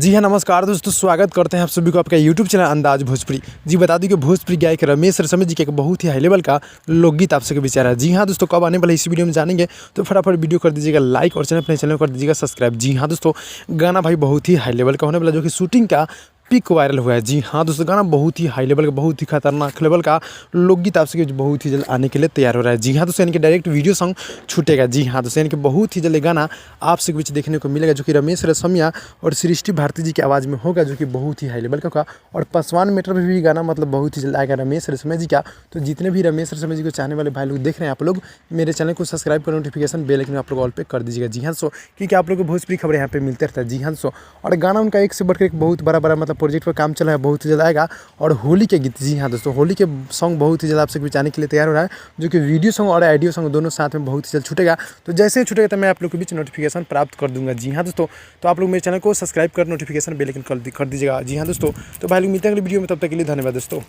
जी हाँ, नमस्कार दोस्तों, स्वागत करते हैं आप सभी को आपका यूट्यूब चैनल अंदाज भोजपुरी। जी बता दूं कि भोजपुरी गायक रमेश रसमय जी का एक बहुत ही हाई लेवल का लोकगीत आप सबके विचार है। जी हाँ दोस्तों, कब आने वाला इस वीडियो में जानेंगे, तो फटाफट वीडियो कर दीजिएगा लाइक और अपने चैनल को कर दीजिएगा सब्सक्राइब। जी हाँ दोस्तों, गाना भाई बहुत ही हाई लेवल का होने वाला, जो कि शूटिंग का पिक वायरल हुआ है। जी हाँ दोस्तों, गाना बहुत ही हाई लेवल का, बहुत ही खतरनाक लेवल का लोकगीत आप सबके बहुत ही जल्द आने के लिए तैयार हो रहा है। जी हाँ दोस्तों, यानी कि डायरेक्ट वीडियो सॉन्ग छूटेगा। जी हाँ दोस्तों, यानी कि बहुत ही जल्द गाना आप सबके बीच देखने को मिलेगा, जो कि रमेश रसमिया और सृष्टि भारती जी की आवाज़ में होगा, जो कि बहुत ही हाई लेवल का होगा। और पासवान मैटर में भी गाना मतलब बहुत ही जल्द आएगा रमेश रसमिया जी का। तो जितने भी रमेश रसमिया जी को चाहने वाले भाई लोग देख रहे हैं, आप लोग मेरे चैनल को सब्सक्राइब कर नोटिफिकेशन बेल आइकन आप लोग ऑल पे कर दीजिएगा। जी हाँ सो, क्योंकि आप लोग को भोजपुरी खबरें यहाँ पे मिलते रहता है। जी हाँ सो, और गाना उनका एक से बढ़कर एक बहुत बड़ा मतलब प्रोजेक्ट पर काम चल रहा है, बहुत ही जल्द आएगा। और होली के गीत, जी हाँ दोस्तों, होली के सॉन्ग बहुत ही जल्द आप सबके बीच आने के लिए तैयार हो रहा है, जो कि वीडियो सॉन्ग और ऑडियो सॉन्ग दोनों साथ में बहुत ही जल्द छूटेगा। तो जैसे ही छूटेगा तो मैं आप लोग के बीच नोटिफिकेशन प्राप्त कर दूंगा। जी हाँ दोस्तों, तो आप लोग मेरे चैनल को सब्सक्राइब कर नोटिफिकेशन बेल आइकन कर दीजिएगा। जी हाँ दोस्तों, तो भाई लोग मिलते हैं अगली वीडियो में, तब तक के लिए धन्यवाद दोस्तों।